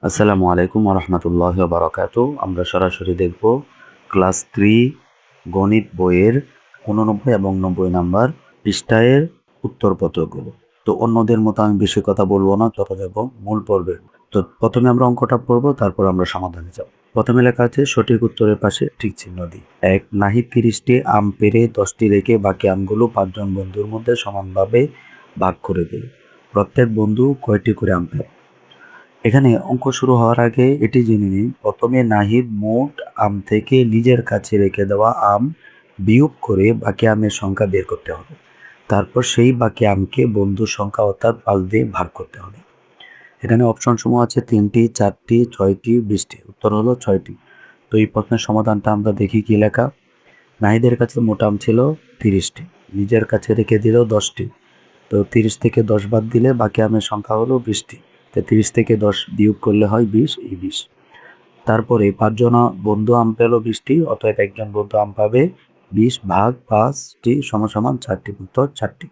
আসসালামু আলাইকুম রহমতুল্লাহ বারাকাত। আমরা সরাসরি দেখব ক্লাস 3 গণিত বইয়ের 89 এবং 90 নাম্বার পৃষ্ঠায়ের উত্তরপত্রগুলো। তো অন্যদের মতো আমি বেশি কথা বলবো না, চলে যাব মূল পর্বে। তো প্রথমে আমরা অঙ্কটা পড়বো, তারপর আমরা সমাধানে যাব। প্রথমে লেখা আছে সঠিক উত্তরের পাশে ঠিক চিহ্ন দিই। এক, নাহিদ 30টি আম পেড়ে 10টি রেখে বাকি আমগুলো 5জন বন্ধুর মধ্যে সমানভাবে ভাগ করে দেয়। প্রত্যেক বন্ধু কয়টি করে আম পায়? এখানে অঙ্ক শুরু হওয়ার আগে এটি জেনে নিন, প্রথমে নাহিদ মোট আম থেকে নিজের কাছে রেখে দেওয়া আম বিয়োগ করে বাকি আমের সংখ্যা বের করতে হবে। তারপর সেই বাকি আমকে বন্ধুর সংখ্যা অর্থাৎ 5 দিয়ে ভাগ করতে হবে। এখানে অপশন সমূহ আছে 3টি, 4টি, 6টি, 20টি। উত্তর হলো 6টি। তো এই প্রশ্নের সমাধানটা আমরা দেখি কি লেখা। নাহিদের কাছে মোট আম ছিল 30টি, নিজের কাছে রেখে দিল 10টি। তো 30 থেকে 10 বাদ দিলে বাকি আমের সংখ্যা হলো 20টি। তো 30 থেকে 10 বিয়োগ করলে হয় 20, এই 20। তারপরে 5জন বন্ধু আম পেল 20টি, অতএব একজন বন্ধু আম পাবে 20 ভাগ 5টি সমান 4টি। উত্তর 4টি।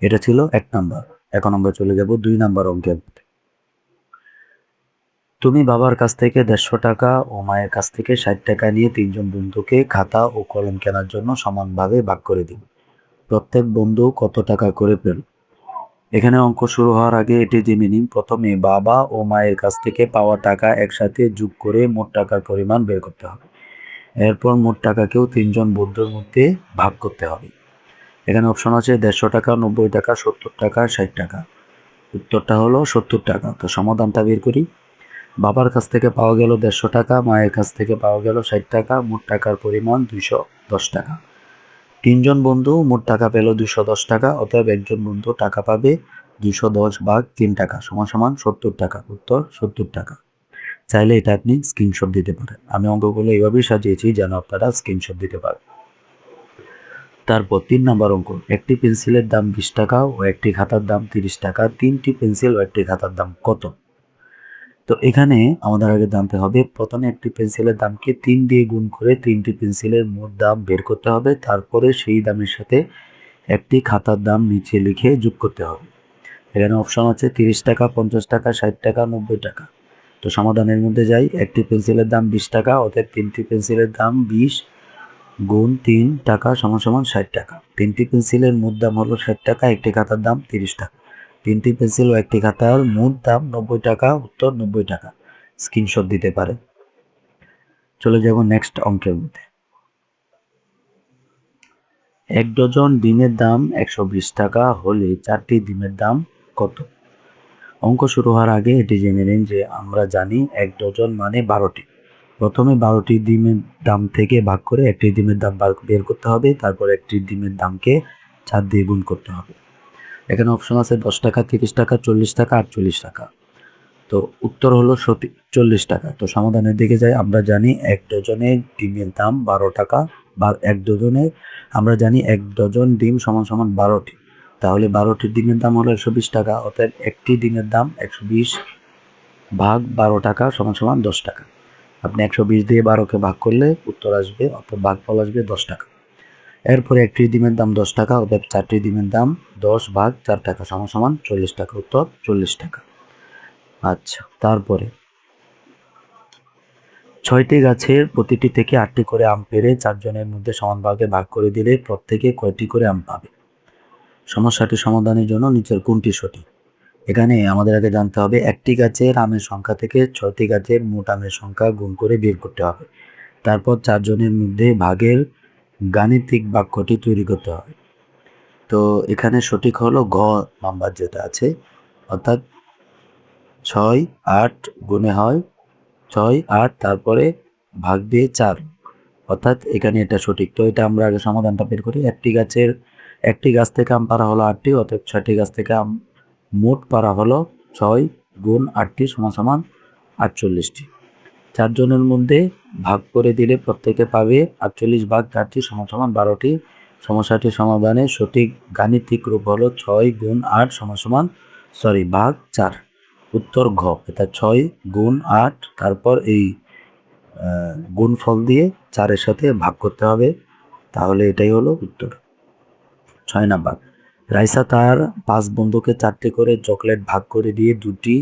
এটা ছিল 1 নাম্বার। এখন আমরা চলে যাব 2 নাম্বার অঙ্কের। তুমি বাবার কাছ থেকে 150 টাকা ও মায়ের কাছ থেকে 60 টাকা নিয়ে 3জন বন্ধুকে খাতা ও কলম কেনার জন্য সমানভাবে ভাগ করে দিন। প্রত্যেক বন্ধু কত টাকা করে পেল? এখানে অঙ্ক শুরু হওয়ার আগে এটি জেনে নিন, প্রথমে বাবা ও মায়ের কাছ থেকে পাওয়া টাকা একসাথে যোগ করে মোট টাকার পরিমাণ বের করতে হবে। এরপর মোট টাকাকেও 3জন বন্ধুর মধ্যে ভাগ করতে হবে। এখানে অপশন আছে 150 টাকা, 90 টাকা, 70 টাকা, 60 টাকা। উত্তরটা হলো 70 টাকা। তো সমাধানটা বের করি। বাবার কাছ থেকে পাওয়া গেল 150 টাকা, মায়ের কাছ থেকে পাওয়া গেল 60 টাকা, মোট টাকার পরিমাণ 210 টাকা। 3জন বন্ধু মোট টাকা পেল 210 টাকা, অতএব একজন বন্ধু টাকা পাবে 210 ভাগ 3 টাকা সমান 70 টাকা। উত্তর 70 টাকা। চাইলে এটা আপনি স্ক্রিনশট দিতে পারেন। আমি অঙ্কগুলো এইভাবেই সাজিয়েছি যেন আপনারা স্ক্রিনশট দিতে পারেন। তারপর 3 নাম্বার অঙ্ক, একটি পেন্সিলের দাম 20 টাকা ও একটি খাতার দাম 30 টাকা। 3টি পেন্সিল ও একটি খাতার দাম কত? তো এখানে আমাদের আগে জানতে হবে, প্রথমে একটি পেন্সিলের দামকে 3 দিয়ে গুণ করে 3টি পেন্সিলের মোট দাম বের করতে হবে। তারপরে সেই দামের সাথে একটি খাতার দাম নিচে লিখে যোগ করতে হবে। এখানে অপশন আছে 30 টাকা, 50 টাকা, 60 টাকা, 90 টাকা। তো সমাধানের মধ্যে যাই। একটি পেন্সিলের দাম 20 টাকা, অর্থাৎ 3টি পেন্সিলের দাম 20 গুণ 3 টাকা সমান 60 টাকা। 3টি পেন্সিলের মোট দাম হলো 60 টাকা, একটি খাতার দাম 30 টাকা। 3টি পেন্সিল ও একটি খাতার মোট দাম 90 টাকা। উত্তর 90 টাকা। স্ক্রিনশট দিতে পারে। চলে যাব নেক্সট অঙ্কের মধ্যে। 1 ডজন ডিমের দাম 120 টাকা হলে 4টি ডিমের দাম কত? অঙ্ক শুরু হওয়ার আগে এটি জেনে নিন যে আমরা জানি 1 ডজন মানে 12টি। প্রথমে 12টি ডিমের দাম থেকে ভাগ করে একটি ডিমের দাম বের করতে হবে। তারপর একটি ডিমের দামকে 4 দিয়ে গুণ করতে হবে। এখানে অপশন আছে 10 টাকা, 30 টাকা, 40 টাকা, 48 টাকা। তো উত্তর হলো 40 টাকা। তো সমাধানের দিকে যাই। আমরা জানি 1 ডজনের ডিমের দাম 12 টাকা, বা 1 ডজনের আমরা জানি 1 ডজন ডিম সমান 12টি। তাহলে 12টি ডিমের দাম হলো 120 টাকা, অর্থাৎ একটি ডিমের দাম 120 ভাগ 12 টাকা সমান 10 টাকা। আপনি 120 দিয়ে 12কে ভাগ করলে উত্তর আসবে, অর্থাৎ ভাগফল আসবে 10 টাকা। এরপরে একটি ডিমের দাম 10 টাকা, অর্থাৎ 4টি ডিমের দাম 10 ভাগ 4 টাকা সমান 40 টাকা। উত্তর 40 টাকা। আচ্ছা, তারপরে 6টি গাছের প্রতিটি থেকে 8টি করে আম পেড়ে 4 জনের মধ্যে সমান ভাগে ভাগ করে দিলে প্রত্যেকে কয়টি করে আম পাবে? সমস্যাটি সমাধানের জন্য নিচের কোনটি সঠিক? এখানে আমাদের আগে জানতে হবে একটি গাছের আমের সংখ্যা থেকে 6টি গাছের মোট আমের সংখ্যা গুণ করে বের করতে হবে। তারপর 4 জনের মধ্যে ভাগের গাণিতিক বাক্যটি তৈরি করতে হবে। তো এখানে সঠিক হলো ঘ নাম্বার যেটা আছে, অর্থাৎ 6 8 গুণে হয় 6 8, তারপরে ভাগ দিয়ে 4, অর্থাৎ এখানে এটা সঠিক। তো এটা আমরা আগে সমাধানটা বের করি। একটি গাছ থেকে আম পাড়া হলো 8টি, অর্থাৎ 6টি গাছ থেকে আম মোট পাড়া হলো 6 গুণ 8টি সমান 48টি। 4 জনের মধ্যে ভাগ করে দিলে প্রত্যেকে পাবে 48 ভাগ 4টি সমান 12টি। সমস্যাটি সমাধানে সঠিক গাণিতিক রূপ হলো 6 গুণ 8 ভাগ 4। উত্তর ঘ। এটা 6 গুণ 8, তারপর এই গুণফল দিয়ে 4-এর সাথে ভাগ করতে হবে। তাহলে এটাই হলো উত্তর। 6 নাম্বার, রাইসা তার 5 বন্ধুকে 4টি করে চকলেট ভাগ করে দিয়ে 2টি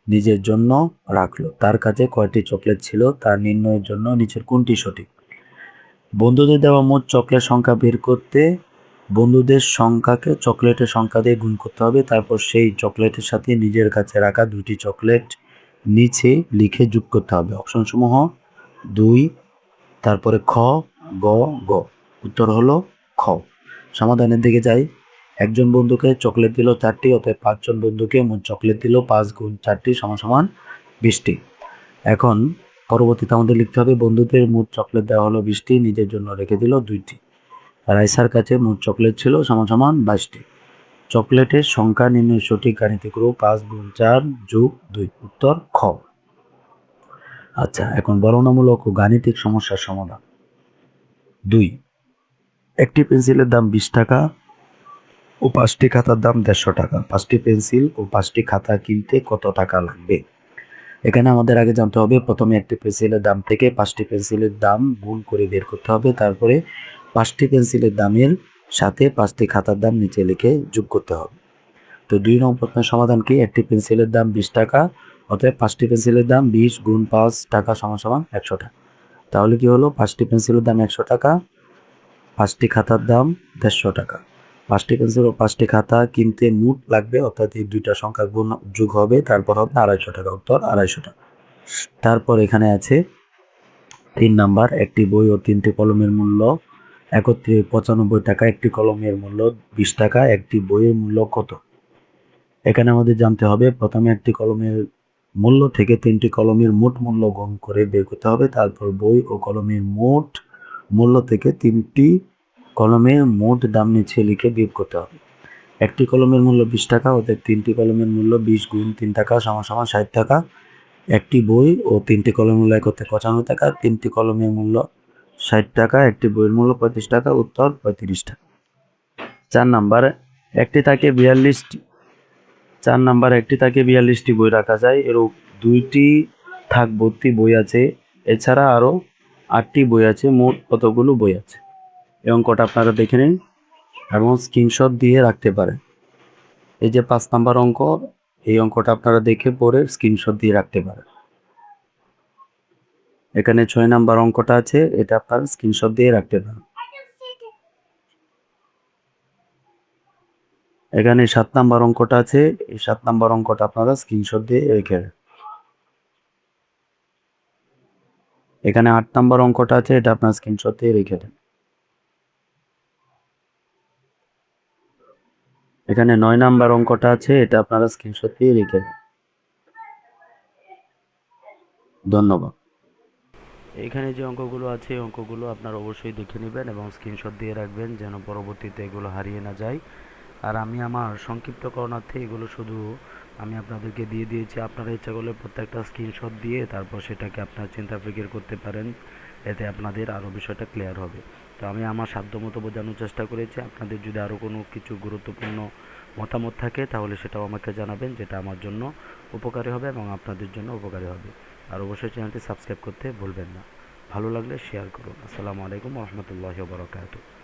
নিজের জন্য রাখলো। তার কাছে কয়টি চকলেট ছিল তা নির্ণয়ের জন্য নিচের কোনটি সঠিক? বন্ধুদের দেওয়া মোট চকলেট সংখ্যা বের করতে বন্ধুদের সংখ্যাকে চকলেটের সংখ্যা দিয়ে গুণ করতে হবে। তারপর সেই চকলেটের সাথে নিজের কাছে রাখা 2টি চকলেট নিচে লিখে যোগ করতে হবে। অপশনসমূহ 2, তারপরে খ, গ, গ। উত্তর হলো খ। সমাধানের দিকে যাই। একজন বন্ধুকে চকলেট দিল 4টি, অতএব 5 জন বন্ধুকে মোট চকলেট দিল 5 গুণ 4টি সমান 20টি। এখন পরবর্তীতে আমাদের লিখতে হবে বন্ধুদের মোট চকলেট দেওয়া হলো 20টি, নিজের জন্য রেখে দিল 2টি। রাইসার কাছে মোট চকলেট ছিল সমান 22টি। চকলেটের সংখ্যা নির্ণয়ের সঠিক গাণিতিক রূপ 5 গুণ 4 যোগ 2। উত্তর খ। আচ্ছা, এখন বর্ণনামূলক ও গাণিতিক সমস্যার সমাধান। 2, একটি পেন্সিলের দাম 20 টাকা ও 5টি খাতার দাম 150 টাকা। 5টি পেন্সিল ও 5টি খাতা কিনতে কত টাকা লাগবে? এখানে আমাদের আগে জানতে হবে, প্রথমে একটি পেন্সিলের দাম থেকে 5টি পেন্সিলের দাম গুণ করে বের করতে হবে। তারপরে 5টি পেন্সিলের দামের সাথে 5টি খাতার দাম নিচে লিখে যোগ করতে হবে। তো 2 নং প্রশ্নের সমাধান কি? একটি পেন্সিলের দাম 20 টাকা, অতএব 5টি পেন্সিলের দাম 20 গুণ 5 টাকা সমান 100 টাকা। তাহলে কি হলো? 5টি পেন্সিলের দাম 100 টাকা, 5টি খাতার দাম 150 টাকা। 5টি পেন্সিল ও 5টি খাতা কিনতে মোট লাগবে, অর্থাৎ এই দুইটা সংখ্যা গুণ যোগ হবে, তারপর হবে 250 টাকা। উত্তর 250 টাকা। তারপর এখানে আছে 3 নাম্বার, একটি বই ও 3টি কলমের মূল্য একত্রে 95 টাকা, একটি কলমের মূল্য 20 টাকা, একটি বইয়ের মূল্য কত? এখানে আমাদের জানতে হবে, প্রথমে একটি কলমের মূল্য থেকে 3টি কলমের মোট মূল্য গুণ করে বের করতে হবে। তারপর বই ও কলমের মোট মূল্য থেকে 3টি কলমের মোট দাম নিচে লিখে বিয়োগ করতে হবে। একটি কলমের মূল্য 20 টাকা, অর্থাৎ 3টি কলমের মূল্য 20 গুণ 3 টাকা সমান 60 টাকা। একটি বই ও 3টি কলমের মূল্য একত্রে 95 টাকা, 3টি কলমের মূল্য 60 টাকা, একটি বইয়ের মূল্য 35 টাকা। উত্তর 35 টাকা। 4 নাম্বার, একটি তাকে 42টি বই রাখা যায়, এরূপ 2টি থাক ভর্তি বই আছে, এছাড়া আরও 8টি বই আছে, মোট কতগুলো বই আছে? এই অঙ্কটা আপনারা দেখে নিন এবং স্ক্রিনশট দিয়ে রাখতে পারেন। এই যে 5 নাম্বার অঙ্ক, এই অঙ্কটা আপনারা দেখে পড়ে স্ক্রিনশট দিয়ে রাখতে পারেন। এখানে 6 নাম্বার অঙ্কটা আছে, এটা আপনারা স্ক্রিনশট দিয়ে রাখতে পারেন। এখানে 7 নাম্বার অঙ্কটা আছে, এই 7 নাম্বার অঙ্কটা আপনারা স্ক্রিনশট দিয়ে রেখে। এখানে 8 নাম্বার অঙ্কটা আছে, এটা আপনার স্ক্রিনশট দিয়ে রেখে দেন। এখানে 9 নাম্বার অঙ্কটা আছে, এটা আপনারা স্ক্রিনশট দিয়ে রেখে দেন। ধন্যবাদ। এখানে যে অঙ্কগুলো আছে, এই অঙ্কগুলো আপনারা অবশ্যই দেখে নেবেন এবং স্ক্রিনশট দিয়ে রাখবেন, যেন পরবর্তীতে এগুলো হারিয়ে না যায়। আর আমি আমার সংক্ষিপ্তকরণার্থে এগুলো শুধু আমি আপনাদেরকে দিয়ে দিয়েছি। আপনারা ইচ্ছা করলে প্রত্যেকটা স্ক্রিনশট দিয়ে তারপর সেটাকে আপনার চিন্তা ফিকির করতে পারেন, এতে আপনাদের আরও বিষয়টা ক্লিয়ার হবে। তো আমি আমার সাধ্যমতো বোঝানোর চেষ্টা করেছি। আপনাদের যদি আরও কোনো কিছু গুরুত্বপূর্ণ মতামত থাকে তাহলে সেটাও আমাকে জানাবেন, যেটা আমার জন্য উপকারী হবে এবং আপনাদের জন্য উপকারী হবে। আর অবশ্যই চ্যানেলটি সাবস্ক্রাইব করতে ভুলবেন না। ভালো লাগলে শেয়ার করুন। আসসালামু আলাইকুম ওয়া রাহমাতুল্লাহি ওয়া বারাকাতুহু।